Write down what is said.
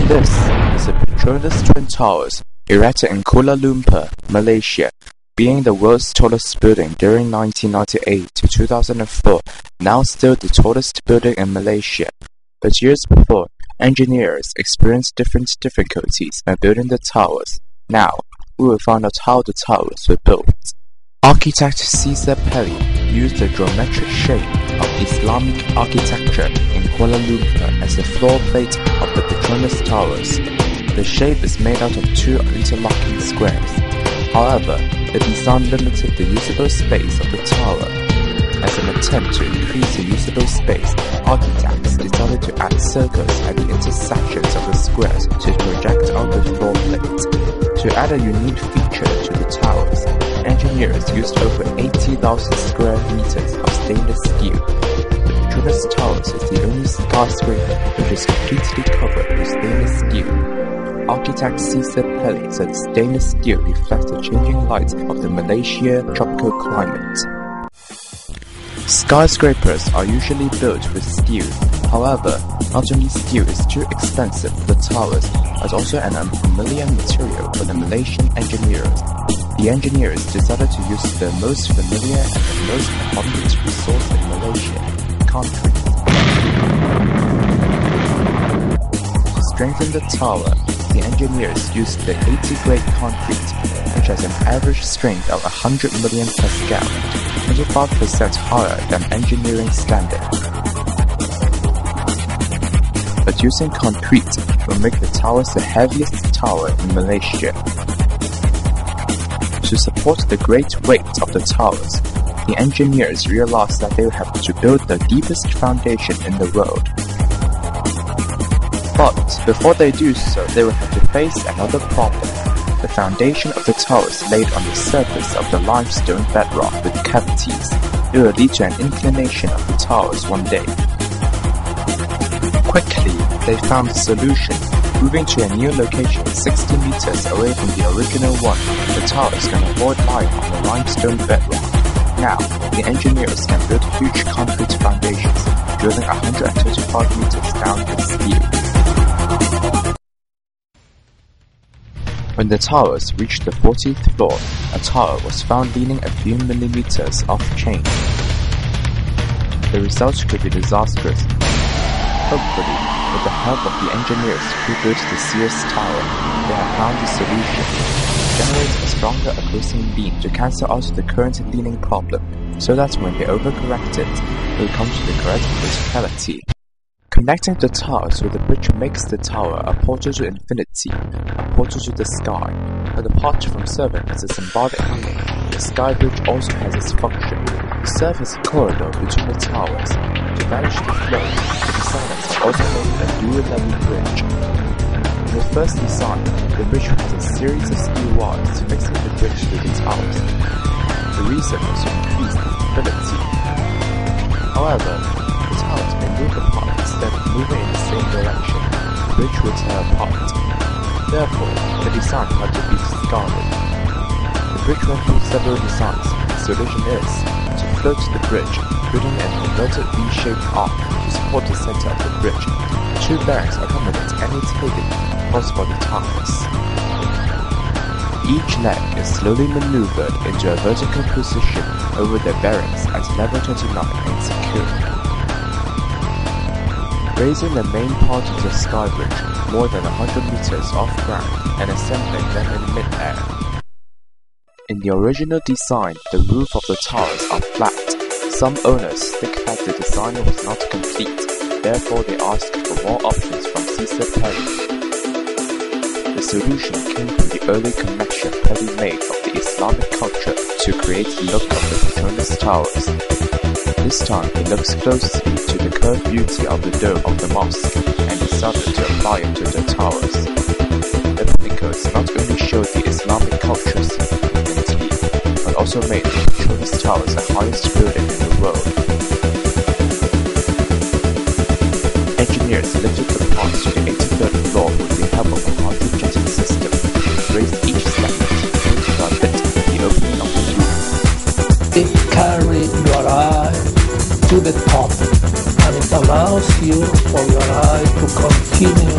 This is the Petronas Twin Towers, erected in Kuala Lumpur, Malaysia, being the world's tallest building during 1998 to 2004, now still the tallest building in Malaysia. But years before, engineers experienced different difficulties when building the towers. Now, we will find out how the towers were built. Architect Caesar Pelli used the geometric shape of Islamic architecture in Kuala Lumpur as the floor plate of the Petronas Towers. The shape is made out of two interlocking squares. However, the design limited the usable space of the tower. As an attempt to increase the usable space, architects decided to add circles at the intersections of the squares to project out the floor plate. To add a unique feature to the towers, engineers used over 80,000 square meters of stainless steel. The Petronas Towers is the only skyscraper which is completely covered with stainless steel. Architect Caesar Pelli said stainless steel reflects the changing light of the Malaysia tropical climate. Skyscrapers are usually built with steel. However, not only steel is too expensive for the towers, but also an unfamiliar material for the Malaysian engineers. The engineers decided to use the most familiar and the most abundant resource in Malaysia, concrete. To strengthen the tower, the engineers used the 80-grade concrete, which has an average strength of 100 million Pascal, 25% higher than engineering standard. But using concrete will make the towers the heaviest tower in Malaysia. To support the great weight of the towers, the engineers realized that they would have to build the deepest foundation in the world. But before they do so, they will have to face another problem. The foundation of the towers laid on the surface of the limestone bedrock with cavities. It will lead to an inclination of the towers one day. Quickly, they found the solution. Moving to a new location 60 meters away from the original one, the towers can avoid lying on the limestone bedrock. Now, the engineers can build huge concrete foundations, drilling 135 meters down with steel. When the towers reached the 40th floor, a tower was found leaning a few millimeters off chain. The result could be disastrous. Hopefully, with the help of the engineers who built the Sears Tower, they have found a solution. Generate a stronger opposing beam to cancel out the current leaning problem, so that when they overcorrect it, they will come to the correct verticality. Connecting the towers with the bridge makes the tower a portal to infinity, a portal to the sky. But apart from serving as a symbolic meaning, the sky bridge also has its function. It serves as a corridor between the towers. To manage the flow, the designers have also made a dual-level bridge. In the first design, the bridge has a series of steel wires fixing the bridge to the towers. The reason was to increase the stability. However, the towers may move apart instead of moving in the same direction. The bridge will tear apart. Therefore, the design had to be discarded. The bridge went through several designs. The solution is to float the bridge, building an inverted V-shaped arc to support the center of the bridge. Two bearings accommodate any tilting caused by the towers. Each leg is slowly maneuvered into a vertical position over the bearings at level 29 and secured. Raising the main part of the sky bridge more than 100 meters off ground and assembling them in mid-air. In the original design, the roof of the towers are flat. Some owners think that the design was not complete, therefore they asked for more options from Caesar Pelli. The solution came from the early connection Pelli made of the Islamic culture to create the look of the Petronas Towers. This time he looks closely to the curved beauty of the dome of the mosque and decided to apply it to the towers. The pinnacles not only showed the Islamic culture's unity, but also made the Petronas Towers the highest building in the world. Engineers lifted the parts to the 83rd floor with the help of a multi-jetting system, raised each step bit by bit the opening of the tube. Carry your eye to the top, and it allows you for your eye to continue